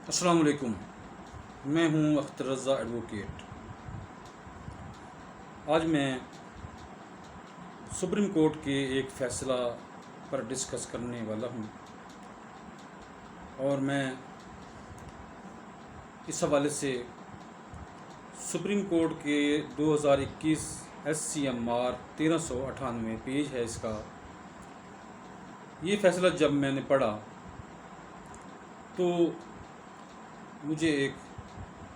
السلام علیکم، میں ہوں اختر رضا ایڈوکیٹ۔ آج میں سپریم کورٹ کے ایک فیصلہ پر ڈسکس کرنے والا ہوں، اور میں اس حوالے سے سپریم کورٹ کے 2021 SCMR 1398 پیج ہے اس کا۔ یہ فیصلہ جب میں نے پڑھا تو مجھے ایک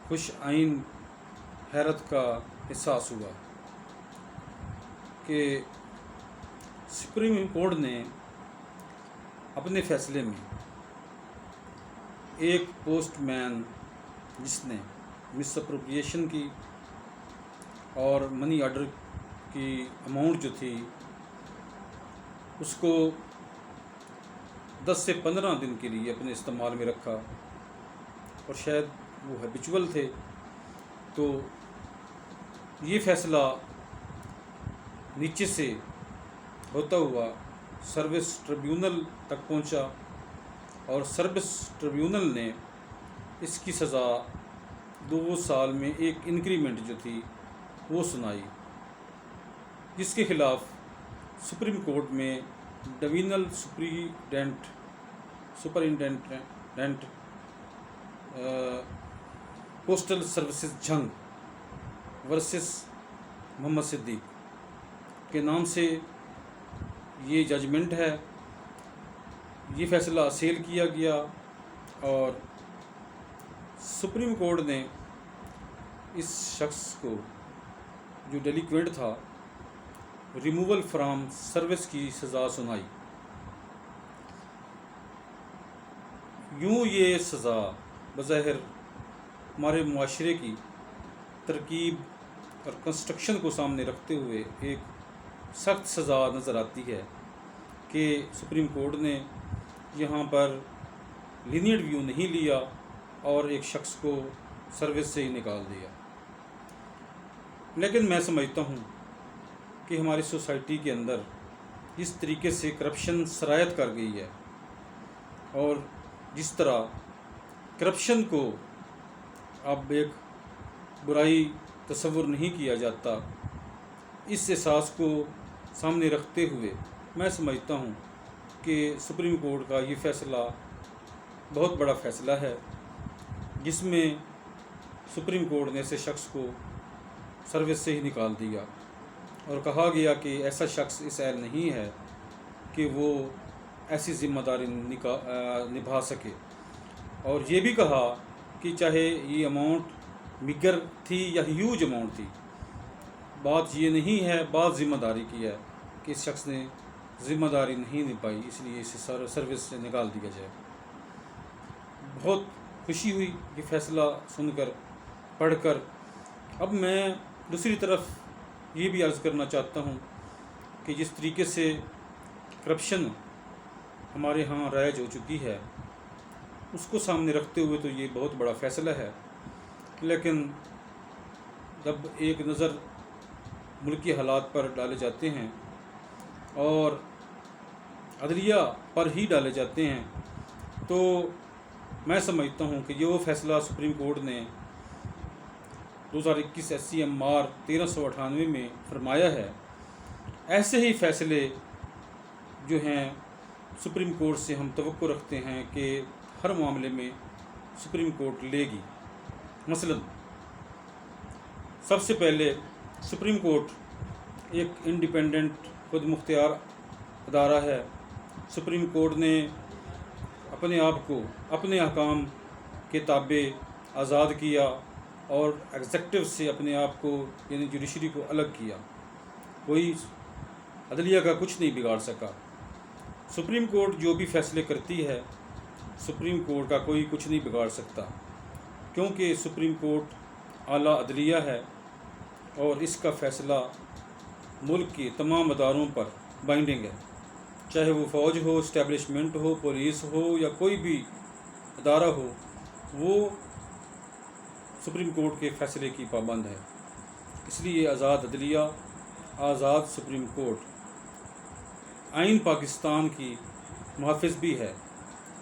خوش آئین حیرت کا احساس ہوا کہ سپریم کورٹ نے اپنے فیصلے میں ایک پوسٹ مین جس نے مس اپروپریشن کی اور منی آرڈر کی اماؤنٹ جو تھی اس کو 10 سے 15 دن کے لیے اپنے استعمال میں رکھا، اور شاید وہ ہیبچول تھے، تو یہ فیصلہ نیچے سے ہوتا ہوا سروس ٹریبیونل تک پہنچا، اور سروس ٹریبیونل نے اس کی سزا 2 سال میں ایک انکریمنٹ جو تھی وہ سنائی، جس کے خلاف سپریم کورٹ میں divisional superintendent postal services Jhang versus Muhammad Siddique کے نام سے یہ ججمنٹ ہے۔ یہ فیصلہ سیل کیا گیا، اور سپریم کورٹ نے اس شخص کو جو ڈیلیکوینٹ تھا ریموول فرام سروس کی سزا سنائی۔ یوں یہ سزا بظاہر ہمارے معاشرے کی ترکیب اور کنسٹرکشن کو سامنے رکھتے ہوئے ایک سخت سزا نظر آتی ہے کہ سپریم کورٹ نے یہاں پر لینیئر ویو نہیں لیا اور ایک شخص کو سروس سے ہی نکال دیا۔ لیکن میں سمجھتا ہوں کہ ہماری سوسائٹی کے اندر جس طریقے سے کرپشن سرایت کر گئی ہے، اور جس طرح کرپشن کو اب ایک برائی تصور نہیں کیا جاتا، اس احساس کو سامنے رکھتے ہوئے میں سمجھتا ہوں کہ سپریم کورٹ کا یہ فیصلہ بہت بڑا فیصلہ ہے، جس میں سپریم کورٹ نے ایسے شخص کو سروس سے ہی نکال دیا، اور کہا گیا کہ ایسا شخص اس اہل نہیں ہے کہ وہ ایسی ذمہ داری نبھا سکے، اور یہ بھی کہا کہ چاہے یہ اماؤنٹ میگر تھی یا ہیوج اماؤنٹ تھی، بات یہ نہیں ہے، بات ذمہ داری کی ہے کہ اس شخص نے ذمہ داری نہیں نبھائی، اس لیے اسے سروس سے نکال دیا جائے۔ بہت خوشی ہوئی یہ فیصلہ سن کر، پڑھ کر۔ اب میں دوسری طرف یہ بھی عرض کرنا چاہتا ہوں کہ جس طریقے سے کرپشن ہمارے ہاں رائج ہو چکی ہے، اس کو سامنے رکھتے ہوئے تو یہ بہت بڑا فیصلہ ہے، لیکن جب ایک نظر ملکی حالات پر ڈالے جاتے ہیں اور عدلیہ پر ہی ڈالے جاتے ہیں، تو میں سمجھتا ہوں کہ یہ وہ فیصلہ سپریم کورٹ نے 2021 SCMR 1398 میں فرمایا ہے، ایسے ہی فیصلے جو ہیں سپریم کورٹ سے ہم توقع رکھتے ہیں کہ ہر معاملے میں سپریم کورٹ لے گی۔ مثلا سب سے پہلے سپریم کورٹ ایک انڈیپینڈنٹ خود مختار ادارہ ہے۔ سپریم کورٹ نے اپنے آپ کو اپنے احکام کے تابع آزاد کیا، اور ایگزیکٹو سے اپنے آپ کو یعنی جوڈیشری کو الگ کیا۔ کوئی عدلیہ کا کچھ نہیں بگاڑ سکا۔ سپریم کورٹ جو بھی فیصلے کرتی ہے، سپریم کورٹ کا کوئی کچھ نہیں بگاڑ سکتا، کیونکہ سپریم کورٹ اعلیٰ عدلیہ ہے، اور اس کا فیصلہ ملک کے تمام اداروں پر بائنڈنگ ہے، چاہے وہ فوج ہو، اسٹیبلشمنٹ ہو، پولیس ہو، یا کوئی بھی ادارہ ہو، وہ سپریم کورٹ کے فیصلے کی پابند ہے۔ اس لیے آزاد عدلیہ، آزاد سپریم کورٹ آئین پاکستان کی محافظ بھی ہے،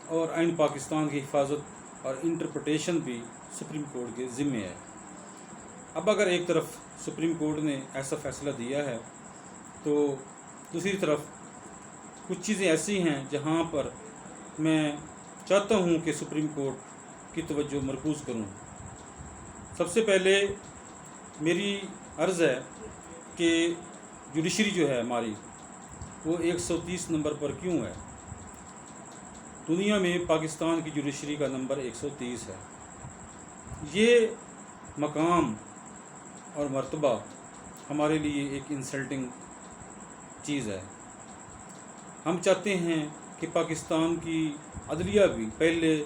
اور آئین پاکستان کی حفاظت اور انٹرپریٹیشن بھی سپریم کورٹ کے ذمے ہے۔ اب اگر ایک طرف سپریم کورٹ نے ایسا فیصلہ دیا ہے تو دوسری طرف کچھ چیزیں ایسی ہیں جہاں پر میں چاہتا ہوں کہ سپریم کورٹ کی توجہ مرکوز کروں۔ سب سے پہلے میری عرض ہے کہ جوڈیشری جو ہے ہماری وہ 130 نمبر پر کیوں ہے؟ دنیا میں پاکستان کی جوڈیشری کا نمبر 130 ہے۔ یہ مقام اور مرتبہ ہمارے لیے ایک انسلٹنگ چیز ہے۔ ہم چاہتے ہیں کہ پاکستان کی عدلیہ بھی پہلے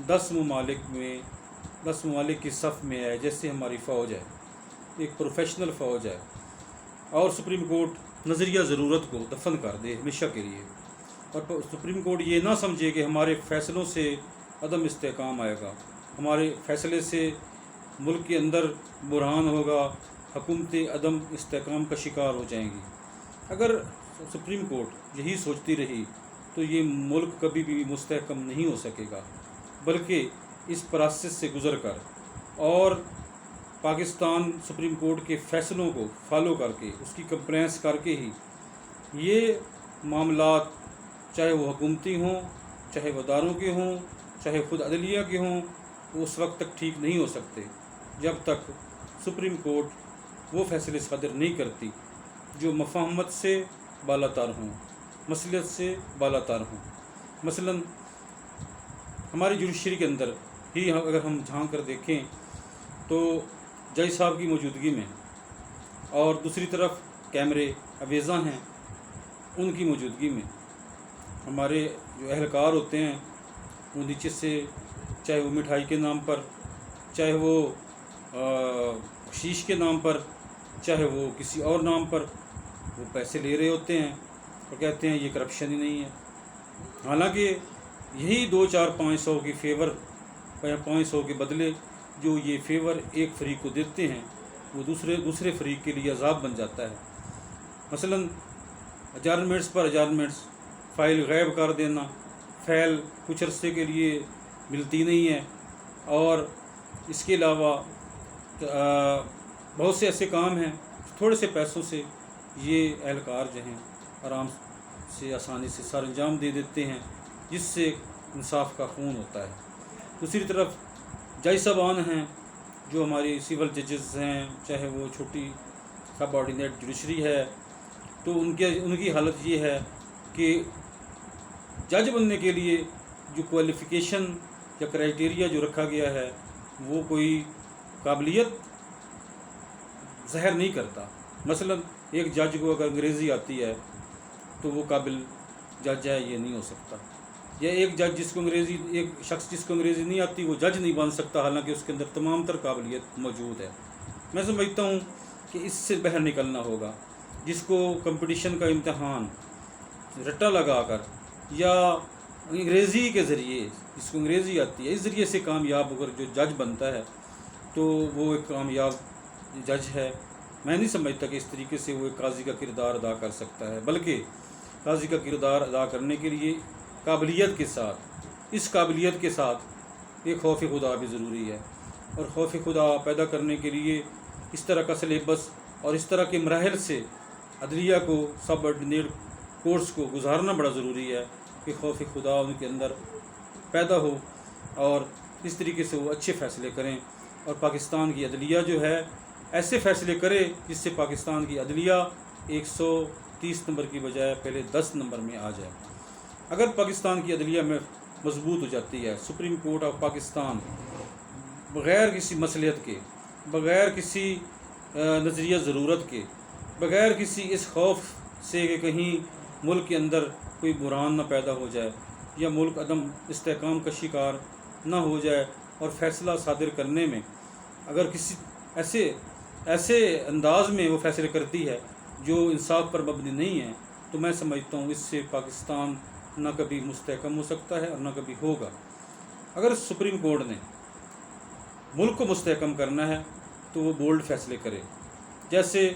10 ممالک کی صف میں ہے، جیسے ہماری فوج ہے، ایک پروفیشنل فوج ہے، اور سپریم کورٹ نظریہ ضرورت کو دفن کر دے ہمیشہ کے لیے، اور سپریم کورٹ یہ نہ سمجھے کہ ہمارے فیصلوں سے عدم استحکام آئے گا، ہمارے فیصلے سے ملک کے اندر بحران ہوگا، حکومتیں عدم استحکام کا شکار ہو جائیں گی۔ اگر سپریم کورٹ یہی سوچتی رہی تو یہ ملک کبھی بھی مستحکم نہیں ہو سکے گا، بلکہ اس پروسیس سے گزر کر اور پاکستان سپریم کورٹ کے فیصلوں کو فالو کر کے اس کی کمپلینس کر کے ہی یہ معاملات، چاہے وہ حکومتی ہوں، چاہے وہ اداروں کے ہوں، چاہے خود عدلیہ کے ہوں، وہ اس وقت تک ٹھیک نہیں ہو سکتے جب تک سپریم کورٹ وہ فیصلے صادر نہیں کرتی جو مفاہمت سے بالا تر ہوں، مصلحت سے بالا تر ہوں۔ مثلا ہماری جوڈیشری کے اندر ہی اگر ہم جھانک کر دیکھیں تو جج صاحب کی موجودگی میں اور دوسری طرف کیمرے اویزاں ہیں ان کی موجودگی میں ہمارے جو اہلکار ہوتے ہیں وہ نیچے سے، چاہے وہ مٹھائی کے نام پر، چاہے وہ بخشیش کے نام پر، چاہے وہ کسی اور نام پر، وہ پیسے لے رہے ہوتے ہیں اور کہتے ہیں یہ کرپشن ہی نہیں ہے، حالانکہ یہی 200-400-500 کی فیور یا 500 کے بدلے جو یہ فیور ایک فریق کو دیتے ہیں وہ دوسرے فریق کے لیے عذاب بن جاتا ہے۔ مثلا اجارمنٹس پر اجارمنٹس، فائل غائب کر دینا، فائل کچھ عرصے کے لیے ملتی نہیں ہے، اور اس کے علاوہ بہت سے ایسے کام ہیں تھوڑے سے پیسوں سے یہ اہلکار جو ہیں آرام سے آسانی سے سر انجام دے دیتے ہیں، جس سے انصاف کا خون ہوتا ہے۔ دوسری طرف جج صاحبان ہیں جو ہماری سول ججز ہیں، چاہے وہ چھوٹی سب آرڈینیٹ جوڈیشری ہے، تو ان کی حالت یہ ہے کہ جج بننے کے لیے جو کوالیفیکیشن یا کرائٹیریا جو رکھا گیا ہے وہ کوئی قابلیت ظاہر نہیں کرتا۔ مثلا ایک جج کو اگر انگریزی آتی ہے تو وہ قابل جج ہے یہ نہیں ہو سکتا، یا ایک شخص جس کو انگریزی نہیں آتی وہ جج نہیں بن سکتا، حالانکہ اس کے اندر تمام تر قابلیت موجود ہے۔ میں سمجھتا ہوں کہ اس سے باہر نکلنا ہوگا، جس کو کمپٹیشن کا امتحان رٹا لگا کر یا انگریزی کے ذریعے، جس کو انگریزی آتی ہے اس ذریعے سے کامیاب اگر جو جج بنتا ہے تو وہ ایک کامیاب جج ہے۔ میں نہیں سمجھتا کہ اس طریقے سے وہ ایک قاضی کا کردار ادا کر سکتا ہے، بلکہ قاضی کا کردار ادا کرنے کے لیے قابلیت کے ساتھ، اس قابلیت کے ساتھ ایک خوف خدا بھی ضروری ہے، اور خوف خدا پیدا کرنے کے لیے اس طرح کا سلیبس اور اس طرح کے مراحل سے عدلیہ کو، سب آرڈینیٹ کورس کو گزارنا بڑا ضروری ہے کہ خوف خدا ان کے اندر پیدا ہو اور اس طریقے سے وہ اچھے فیصلے کریں، اور پاکستان کی عدلیہ جو ہے ایسے فیصلے کرے جس سے پاکستان کی عدلیہ 130 نمبر کی بجائے پہلے 10 نمبر میں آ جائے۔ اگر پاکستان کی عدلیہ میں مضبوط ہو جاتی ہے، سپریم کورٹ آف پاکستان بغیر کسی مصلحت کے، بغیر کسی نظریہ ضرورت کے، بغیر کسی اس خوف سے کہ کہیں ملک کے اندر کوئی بحران نہ پیدا ہو جائے یا ملک عدم استحکام کا شکار نہ ہو جائے، اور فیصلہ صادر کرنے میں اگر کسی ایسے انداز میں وہ فیصلے کرتی ہے جو انصاف پر مبنی نہیں ہے، تو میں سمجھتا ہوں اس سے پاکستان نہ کبھی مستحکم ہو سکتا ہے اور نہ کبھی ہوگا۔ اگر سپریم کورٹ نے ملک کو مستحکم کرنا ہے تو وہ بولڈ فیصلے کرے، جیسے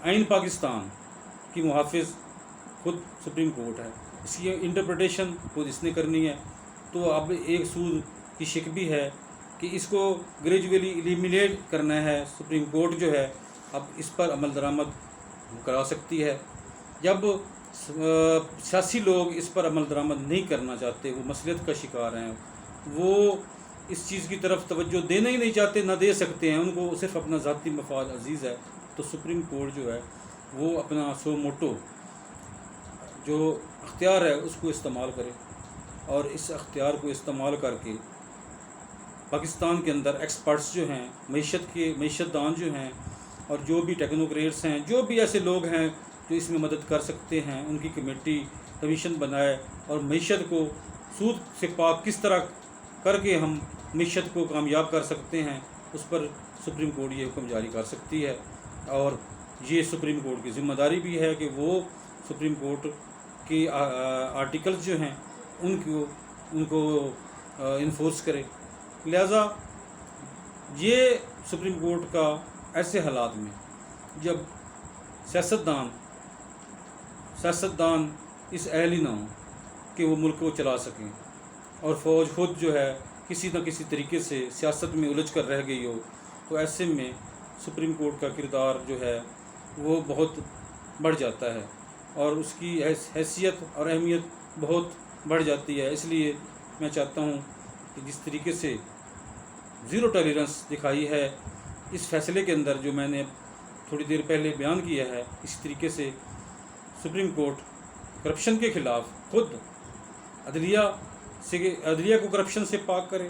آئین پاکستان کی محافظ خود سپریم کورٹ ہے، اس کی انٹرپریٹیشن خود اس نے کرنی ہے، تو اب ایک سود کی شک بھی ہے کہ اس کو گریجولی ایلیمینیٹ کرنا ہے. سپریم کورٹ جو ہے اب اس پر عمل درآمد کرا سکتی ہے. جب سیاسی لوگ اس پر عمل درآمد نہیں کرنا چاہتے، وہ مصلحت کا شکار ہیں، وہ اس چیز کی طرف توجہ دینا ہی نہیں چاہتے، نہ دے سکتے ہیں، ان کو صرف اپنا ذاتی مفاد عزیز ہے، تو سپریم کورٹ جو ہے وہ اپنا سو موٹو جو اختیار ہے اس کو استعمال کرے، اور اس اختیار کو استعمال کر کے پاکستان کے اندر ایکسپرٹس جو ہیں، معیشت دان جو ہیں، اور جو بھی ٹیکنوکریٹس ہیں، جو بھی ایسے لوگ ہیں جو اس میں مدد کر سکتے ہیں، ان کی کمیشن بنائے، اور معیشت کو سود سے پاک کس طرح کر کے ہم معیشت کو کامیاب کر سکتے ہیں، اس پر سپریم کورٹ یہ حکم جاری کر سکتی ہے. اور یہ سپریم کورٹ کی ذمہ داری بھی ہے کہ وہ سپریم کورٹ کی آرٹیکلز جو ہیں ان کو انفورس کرے. لہذا یہ سپریم کورٹ کا ایسے حالات میں جب سیاستدان اس اہل ہی نہ ہوں کہ وہ ملک کو چلا سکیں، اور فوج خود جو ہے کسی نہ کسی طریقے سے سیاست میں الجھ کر رہ گئی ہو، تو ایسے میں سپریم کورٹ کا کردار جو ہے وہ بہت بڑھ جاتا ہے، اور اس کی حیثیت اور اہمیت بہت بڑھ جاتی ہے. اس لیے میں چاہتا ہوں کہ جس طریقے سے زیرو ٹالرنس دکھائی ہے اس فیصلے کے اندر جو میں نے تھوڑی دیر پہلے بیان کیا ہے، اس طریقے سے سپریم کورٹ کرپشن کے خلاف خود عدلیہ کو کرپشن سے پاک کرے.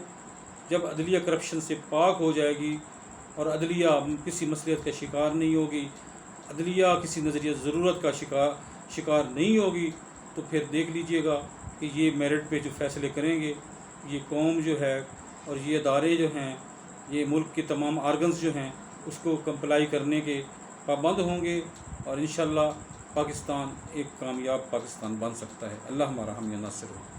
جب عدلیہ کرپشن سے پاک ہو جائے گی اور عدلیہ کسی مصلحت کا شکار نہیں ہوگی، عدلیہ کسی نظریہ ضرورت کا شکار نہیں ہوگی، تو پھر دیکھ لیجئے گا کہ یہ میرٹ پہ جو فیصلے کریں گے، یہ قوم جو ہے اور یہ ادارے جو ہیں، یہ ملک کے تمام آرگنز جو ہیں، اس کو کمپلائی کرنے کے پابند ہوں گے، اور انشاءاللہ پاکستان ایک کامیاب پاکستان بن سکتا ہے. اللہ ہمارا حامی ناصر ہو.